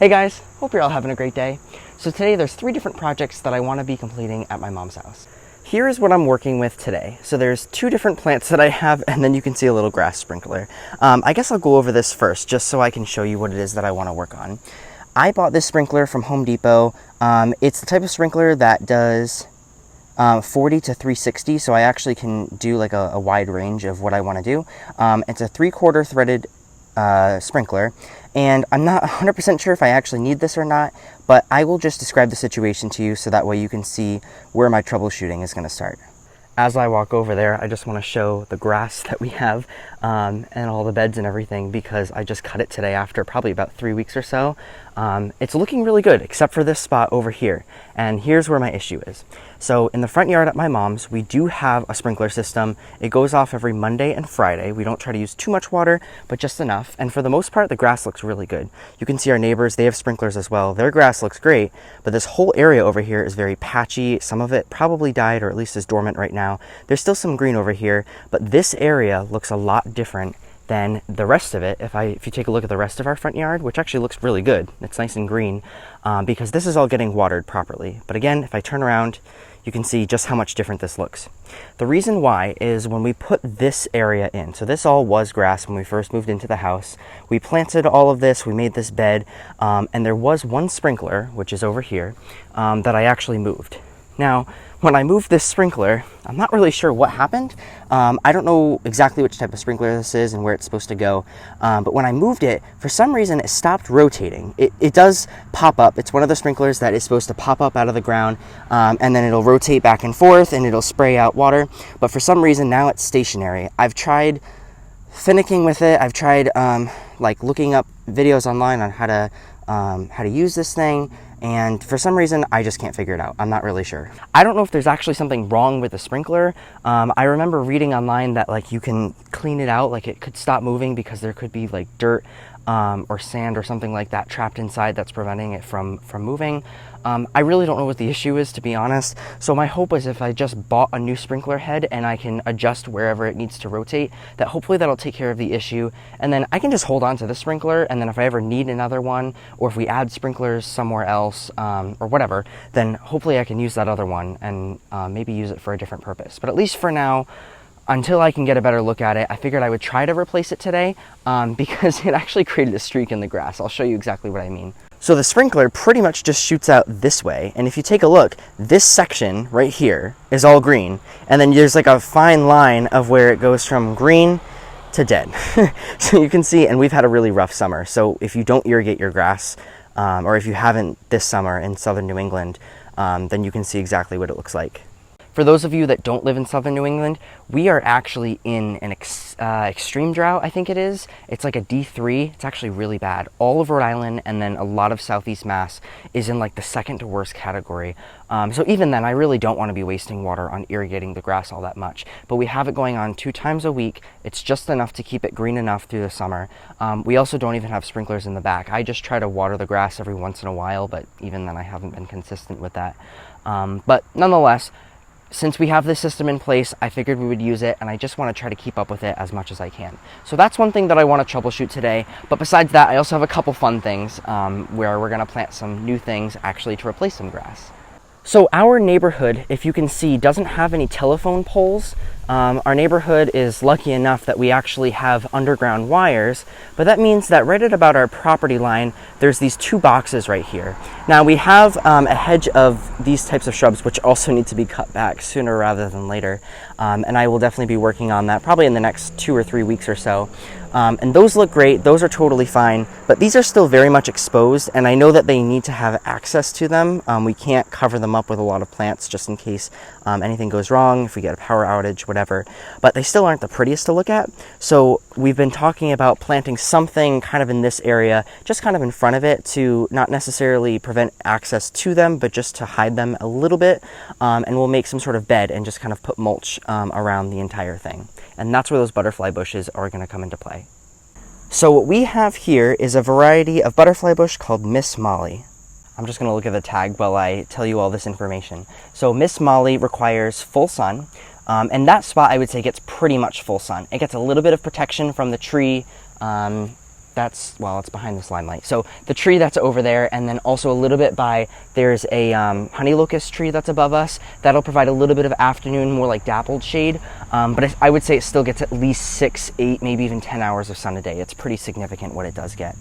Hey guys, hope you're all having a great day. So today there's 3 different projects that I want to be completing at my mom's house. Here is what I'm working with today. So there's 2 different plants that I have, and then you can see a little grass sprinkler. I guess I'll go over this first just so I can show you what it is that I want to work on. I bought this sprinkler from Home Depot. It's the type of sprinkler that does 40 to 360, so I actually can do like a wide range of what I want to do. It's a 3/4 threaded sprinkler, and I'm not 100% sure if I actually need this or not, but I will just describe the situation to you so that way you can see where my troubleshooting is going to start. As I walk over there, I just want to show the grass that we have and all the beds and everything, because I just cut it today after probably about 3 weeks or so. It's looking really good, except for this spot over here. And here's where my issue is. So in the front yard at my mom's, we do have a sprinkler system. It goes off every Monday and Friday. We don't try to use too much water, but just enough. And for the most part, the grass looks really good. You can see our neighbors, they have sprinklers as well. Their grass looks great, but this whole area over here is very patchy. Some of it probably died, or at least is dormant right now. There's still some green over here, but this area looks a lot different than the rest of it. If you take a look at the rest of our front yard, which actually looks really good, it's nice and green, because this is all getting watered properly. But again, if I turn around, you can see just how much different this looks. The reason why is when we put this area in, so this all was grass when we first moved into the house. We planted all of this, we made this bed, and there was one sprinkler, which is over here, that I actually moved. Now, when I moved this sprinkler, I'm not really sure what happened. I don't know exactly which type of sprinkler this is and where it's supposed to go. But when I moved it, for some reason, it stopped rotating. It does pop up. It's one of the sprinklers that is supposed to pop up out of the ground, and then it'll rotate back and forth and it'll spray out water. But for some reason, now it's stationary. I've tried finicking with it. I've tried like looking up videos online on how to use this thing. And for some reason, I just can't figure it out. I'm not really sure. I don't know if there's actually something wrong with the sprinkler. I remember reading online that like you can clean it out, like it could stop moving because there could be like dirt or sand or something like that trapped inside that's preventing it from moving. I really don't know what the issue is, to be honest. So my hope is if I just bought a new sprinkler head and I can adjust wherever it needs to rotate, that hopefully that'll take care of the issue. And then I can just hold on to this sprinkler, and then if I ever need another one, or if we add sprinklers somewhere else or whatever, then hopefully I can use that other one and maybe use it for a different purpose. But at least for now, until I can get a better look at it, I figured I would try to replace it today because it actually created a streak in the grass. I'll show you exactly what I mean. So the sprinkler pretty much just shoots out this way. And if you take a look, this section right here is all green. And then there's like a fine line of where it goes from green to dead. So you can see, and we've had a really rough summer. So if you don't irrigate your grass, or if you haven't this summer in southern New England, then you can see exactly what it looks like. For those of you that don't live in southern New England, we are actually in an extreme drought, I think it is. It's like a D3. It's actually really bad. All of Rhode Island and then a lot of Southeast Mass is in like the second to worst category. So even then, I really don't want to be wasting water on irrigating the grass all that much. But we have it going on 2 times a week. It's just enough to keep it green enough through the summer. We also don't even have sprinklers in the back. I just try to water the grass every once in a while, but even then I haven't been consistent with that. But nonetheless, since we have this system in place, I figured we would use it, and I just want to try to keep up with it as much as I can. So that's one thing that I want to troubleshoot today. But besides that, I also have a couple fun things where we're going to plant some new things actually to replace some grass. So our neighborhood, if you can see, doesn't have any telephone poles. Our neighborhood is lucky enough that we actually have underground wires, but that means that right at about our property line, there's these 2 boxes right here. Now we have a hedge of these types of shrubs, which also need to be cut back sooner rather than later. And I will definitely be working on that probably in the next 2 or 3 weeks or so. And those look great, those are totally fine, but these are still very much exposed, and I know that they need to have access to them. We can't cover them up with a lot of plants just in case anything goes wrong, if we get a power outage, whatever, but they still aren't the prettiest to look at. So we've been talking about planting something kind of in this area, just kind of in front of it, to not necessarily prevent access to them, but just to hide them a little bit, and we'll make some sort of bed and just kind of put mulch around the entire thing. And that's where those butterfly bushes are going to come into play. So what we have here is a variety of butterfly bush called Miss Molly. I'm just going to look at the tag while I tell you all this information. So Miss Molly requires full sun, and that spot I would say gets pretty much full sun. It gets a little bit of protection from the tree that's, well, it's behind this limelight. So the tree that's over there, and then also a little bit by, there's a honey locust tree that's above us. That'll provide a little bit of afternoon, more like dappled shade. But I would say it still gets at least 6, 8, maybe even 10 hours of sun a day. It's pretty significant what it does get.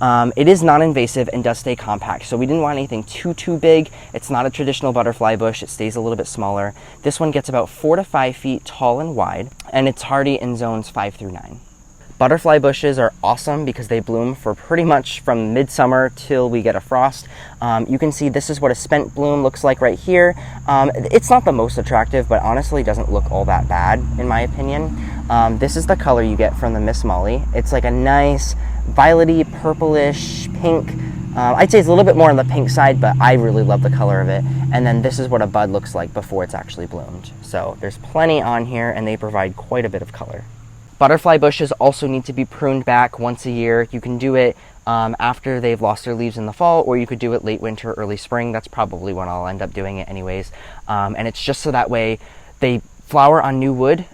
It is non-invasive and does stay compact. So we didn't want anything too big. It's not a traditional butterfly bush. It stays a little bit smaller. This one gets about 4 to 5 feet tall and wide, and it's hardy in zones 5 through 9. Butterfly bushes are awesome because they bloom for pretty much from midsummer till we get a frost. You can see this is what a spent bloom looks like right here. It's not the most attractive, but honestly doesn't look all that bad in my opinion. This is the color you get from the Miss Molly. It's like a nice violety, purplish, pink. I'd say it's a little bit more on the pink side, but I really love the color of it. And then this is what a bud looks like before it's actually bloomed. So there's plenty on here, and they provide quite a bit of color. Butterfly bushes also need to be pruned back once a year. You can do it after they've lost their leaves in the fall, or you could do it late winter, early spring. That's probably when I'll end up doing it anyways. And it's just so that way they flower on new wood.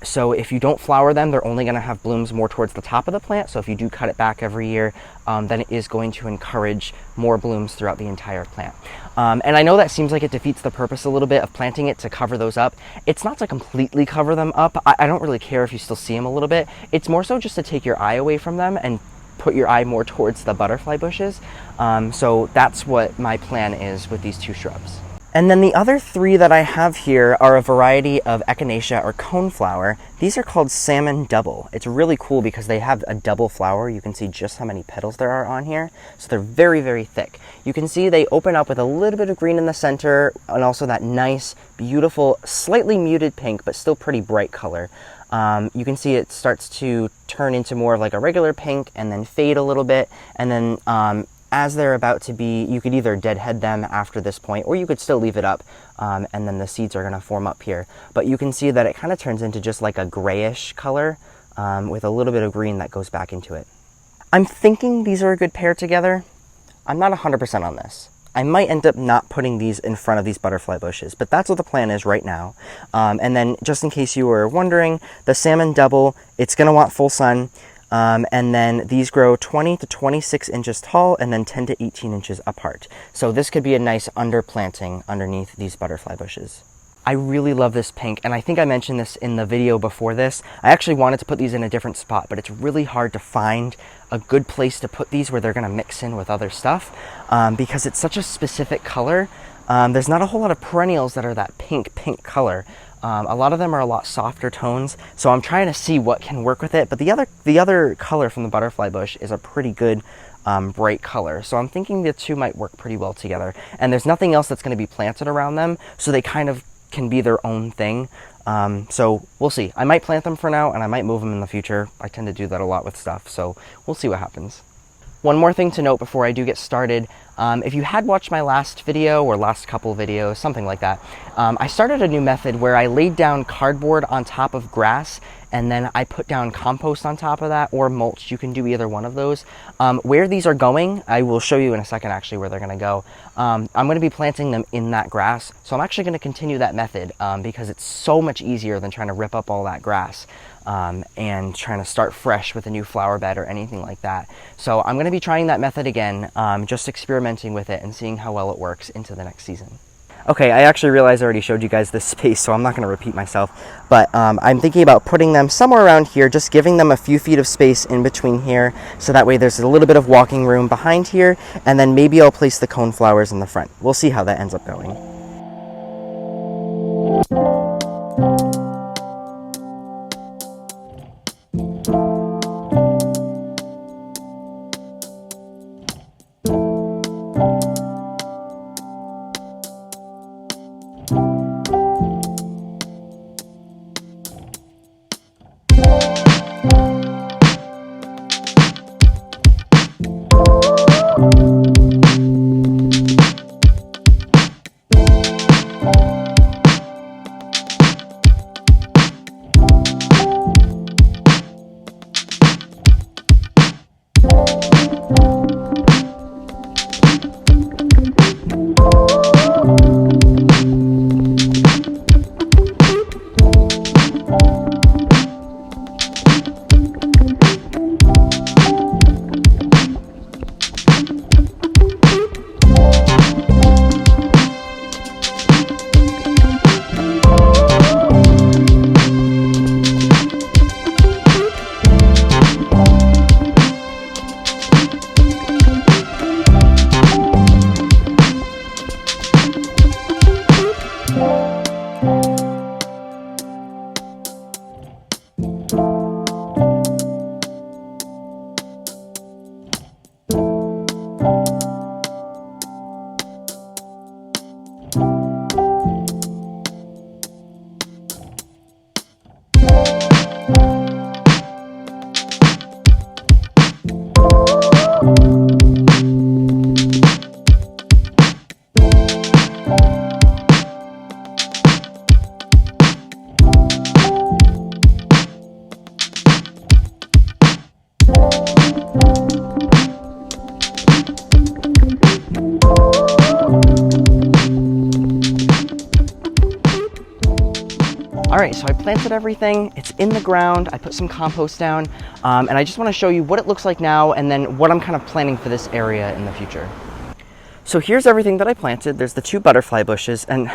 So if you don't flower them, they're only going to have blooms more towards the top of the plant. So if you do cut it back every year, then it is going to encourage more blooms throughout the entire plant. And I know that seems like it defeats the purpose a little bit of planting it to cover those up. It's not to completely cover them up. I don't really care if you still see them a little bit. It's more so just to take your eye away from them and put your eye more towards the butterfly bushes. So that's what my plan is with these 2 shrubs. And then the other 3 that I have here are a variety of echinacea or coneflower. These are called Salmon Double. It's really cool because they have a double flower. You can see just how many petals there are on here. So they're very thick. You can see they open up with a little bit of green in the center and also that nice, beautiful, slightly muted pink, but still pretty bright color. You can see it starts to turn into more of like a regular pink and then fade a little bit. And then as they're about to be, you could either deadhead them after this point, or you could still leave it up, and then the seeds are going to form up here. But you can see that it kind of turns into just like a grayish color with a little bit of green that goes back into it. I'm thinking these are a good pair together. I'm not 100% on this. I might end up not putting these in front of these butterfly bushes, but that's what the plan is right now. And then just in case you were wondering, the Salmon Double, it's going to want full sun. And then these grow 20 to 26 inches tall and then 10 to 18 inches apart. So this could be a nice underplanting underneath these butterfly bushes. I really love this pink, and I think I mentioned this in the video before this. I actually wanted to put these in a different spot, but it's really hard to find a good place to put these where they're going to mix in with other stuff because it's such a specific color. There's not a whole lot of perennials that are that pink color. A lot of them are a lot softer tones, so I'm trying to see what can work with it. But the other color from the butterfly bush is a pretty good bright color, so I'm thinking the 2 might work pretty well together. And there's nothing else that's going to be planted around them, so they kind of can be their own thing. So we'll see. I might plant them for now, and I might move them in the future. I tend to do that a lot with stuff, so we'll see what happens. One more thing to note before I do get started, if you had watched my last video or last couple videos, something like that, I started a new method where I laid down cardboard on top of grass and then I put down compost on top of that or mulch. You can do either one of those. Where these are going, I will show you in a second actually where they're going to go. I'm going to be planting them in that grass, so I'm actually going to continue that method because it's so much easier than trying to rip up all that grass and trying to start fresh with a new flower bed or anything like that. So I'm going to be trying that method again, just experimenting with it and seeing how well it works into the next season. Okay, I actually realized I already showed you guys this space, so I'm not going to repeat myself, but I'm thinking about putting them somewhere around here, just giving them a few feet of space in between here, so that way there's a little bit of walking room behind here, and then maybe I'll place the coneflowers in the front. We'll see how that ends up going. All right, so I planted everything. It's in the ground. I put some compost down, and I just want to show you what it looks like now and then what I'm kind of planning for this area in the future. So here's everything that I planted. There's the 2 butterfly bushes, and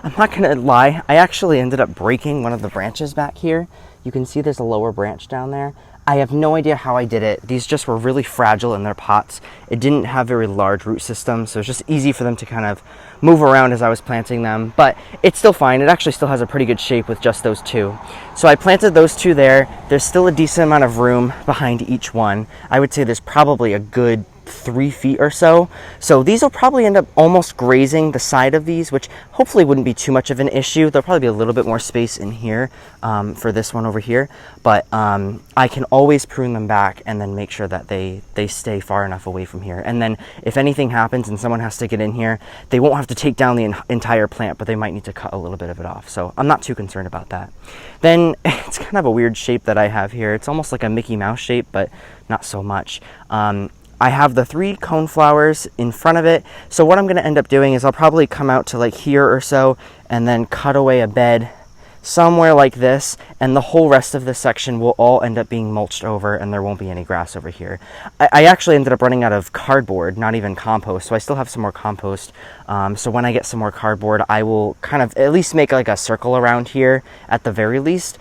I'm not gonna lie, I actually ended up breaking one of the branches back here. You can see there's a lower branch down there. I have no idea how I did it. These just were really fragile in their pots. It didn't have very large root systems, so it's just easy for them to kind of move around as I was planting them, but it's still fine. It actually still has a pretty good shape with just those 2. So I planted those 2 there. There's still a decent amount of room behind each one. I would say there's probably a good 3 feet or so. So these will probably end up almost grazing the side of these, which hopefully wouldn't be too much of an issue. There'll probably be a little bit more space in here for this one over here, but I can always prune them back and then make sure that they stay far enough away from here. And then if anything happens and someone has to get in here, they won't have to take down the entire plant, but they might need to cut a little bit of it off. So I'm not too concerned about that. Then it's kind of a weird shape that I have here. It's almost like a Mickey Mouse shape, but not so much. I have the 3 coneflowers in front of it. So what I'm going to end up doing is I'll probably come out to like here or so and then cut away a bed somewhere like this, and the whole rest of this section will all end up being mulched over and there won't be any grass over here. I actually ended up running out of cardboard, not even compost, so I still have some more compost. So when I get some more cardboard, I will kind of at least make like a circle around here at the very least.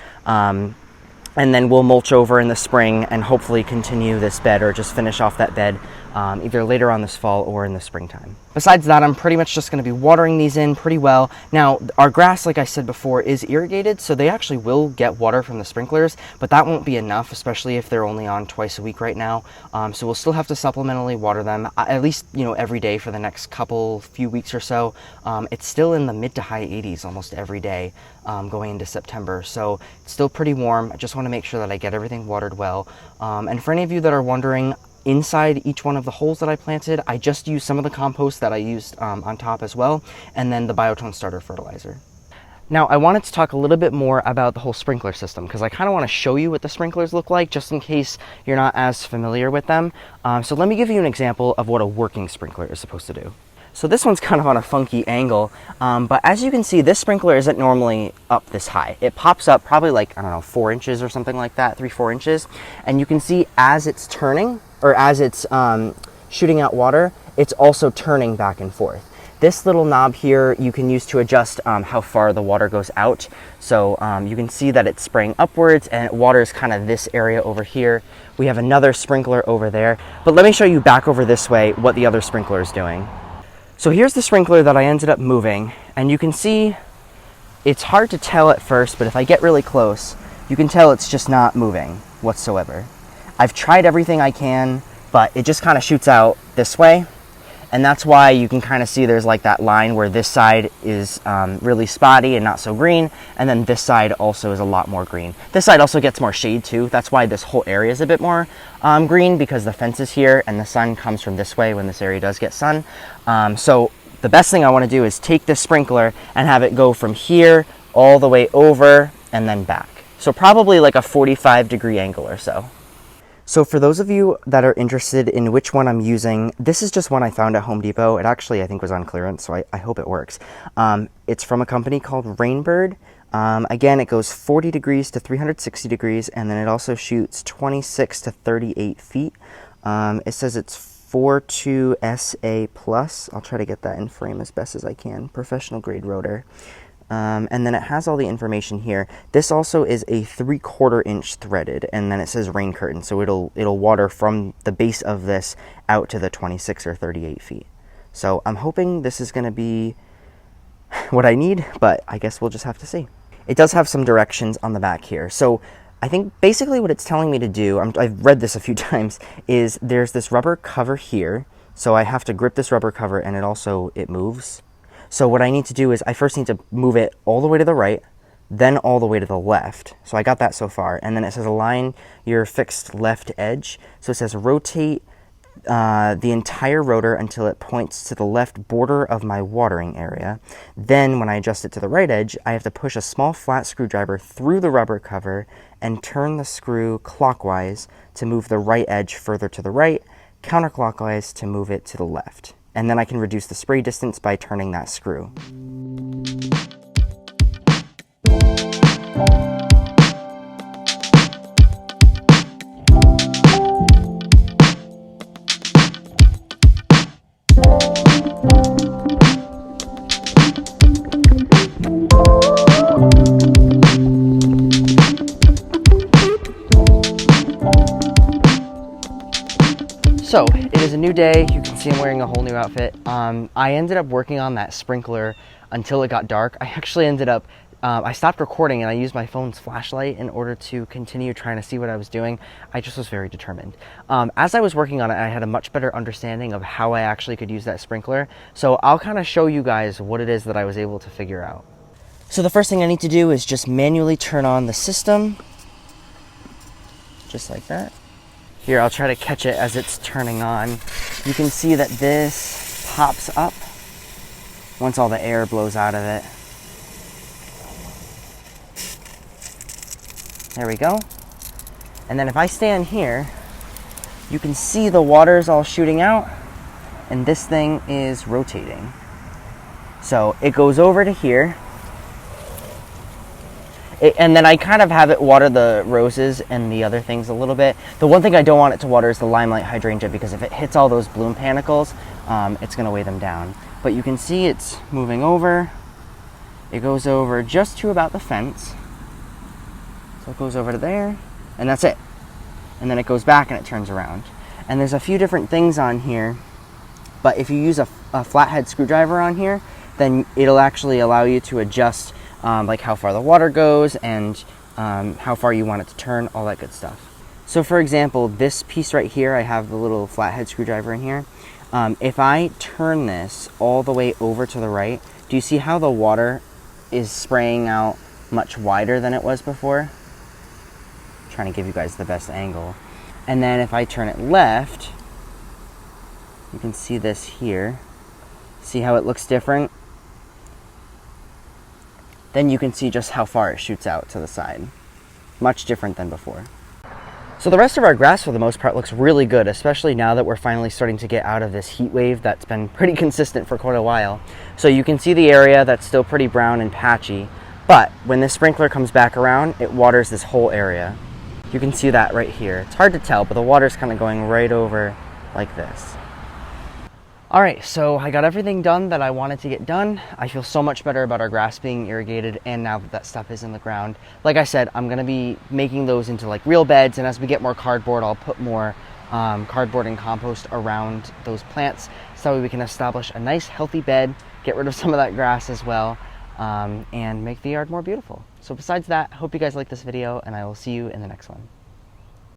And then we'll mulch over in the spring and hopefully continue this bed or just finish off that bed either later on this fall or in the springtime. Besides that, I'm pretty much just going to be watering these in pretty well. Now, our grass, like I said before, is irrigated, so they actually will get water from the sprinklers, but that won't be enough, especially if they're only on twice a week right now. So we'll still have to supplementally water them, at least, every day for the next few weeks or so. It's still in the mid to high 80s almost every day going into September, so it's still pretty warm. I just want to make sure that I get everything watered well. And for any of you that are wondering, inside each one of the holes that I planted, I just used some of the compost that I used on top as well, and then the Biotone starter fertilizer. Now, I wanted to talk a little bit more about the whole sprinkler system because I kind of want to show you what the sprinklers look like just in case you're not as familiar with them. So let me give you an example of what a working sprinkler is supposed to do. So this one's kind of on a funky angle, but as you can see, this sprinkler isn't normally up this high. It pops up probably like, I don't know, 4 inches or something like that, 3-4 inches. And you can see as it's turning, or as it's shooting out water, it's also turning back and forth. This little knob here you can use to adjust how far the water goes out. So you can see that it's spraying upwards and it waters kind of this area over here. We have another sprinkler over there, but let me show you back over this way what the other sprinkler is doing. So here's the sprinkler that I ended up moving, and you can see it's hard to tell at first, but if I get really close, you can tell it's just not moving whatsoever. I've tried everything I can, but it just kind of shoots out this way, and that's why you can kind of see there's like that line where this side is really spotty and not so green, and then this side also is a lot more green. This side also gets more shade too. That's why this whole area is a bit more green, because the fence is here and the sun comes from this way when this area does get sun. So the best thing I want to do is take this sprinkler and have it go from here all the way over and then back. So probably like a 45-degree angle or so. So for those of you that are interested in which one I'm using, this is just one I found at Home Depot. It actually, I think, was on clearance, so I hope it works. It's from a company called Rainbird. Again, it goes 40 degrees to 360 degrees, and then it also shoots 26 to 38 feet. It says it's 42 SA+. I'll try to get that in frame as best as I can. Professional grade rotor. And then it has all the information here. This also is a 3/4 inch threaded, and then it says rain curtain, so it'll water from the base of this out to the 26 or 38 feet. So I'm hoping this is going to be what I need, but I guess we'll just have to see. It does have some directions on the back here. So I think basically what it's telling me to do, I've read this a few times, is there's this rubber cover here. So I have to grip this rubber cover, and it moves. So what I need to do is I first need to move it all the way to the right, then all the way to the left. So I got that so far. And then it says align your fixed left edge. So it says rotate the entire rotor until it points to the left border of my watering area. Then when I adjust it to the right edge, I have to push a small flat screwdriver through the rubber cover and turn the screw clockwise to move the right edge further to the right, counterclockwise to move it to the left. And then I can reduce the spray distance by turning that screw. So it is a new day. You can see I'm wearing a whole new outfit. I ended up working on that sprinkler until it got dark. I actually ended up, I stopped recording and I used my phone's flashlight in order to continue trying to see what I was doing. I just was very determined. As I was working on it, I had a much better understanding of how I actually could use that sprinkler. So I'll kind of show you guys what it is that I was able to figure out. So the first thing I need to do is just manually turn on the system. Just like that. Here, I'll try to catch it as it's turning on. You can see that this pops up once all the air blows out of it. There we go. And then if I stand here, you can see the water's all shooting out and this thing is rotating. So it goes over to here. And then I kind of have it water the roses and the other things a little bit. The one thing I don't want it to water is the limelight hydrangea, because if it hits all those bloom panicles, it's going to weigh them down. But you can see it's moving over. It goes over just to about the fence. So it goes over to there, and that's it. And then it goes back and it turns around. And there's a few different things on here, but if you use a flathead screwdriver on here, then it'll actually allow you to adjust like how far the water goes and how far you want it to turn, all that good stuff. So for example, this piece right here, I have the little flathead screwdriver in here. If I turn this all the way over to the right, do you see how the water is spraying out much wider than it was before? I'm trying to give you guys the best angle. And then if I turn it left, you can see this here. See how it looks different? Then you can see just how far it shoots out to the side. Much different than before. So the rest of our grass for the most part looks really good, especially now that we're finally starting to get out of this heat wave that's been pretty consistent for quite a while. So you can see the area that's still pretty brown and patchy, but when this sprinkler comes back around, it waters this whole area. You can see that right here. It's hard to tell, but the water's kind of going right over like this. All right, so I got everything done that I wanted to get done. I feel so much better about our grass being irrigated, and now that that stuff is in the ground. Like I said, I'm gonna be making those into like real beds, and as we get more cardboard, I'll put more cardboard and compost around those plants, so we can establish a nice healthy bed, get rid of some of that grass as well, and make the yard more beautiful. So besides that, I hope you guys like this video, and I will see you in the next one.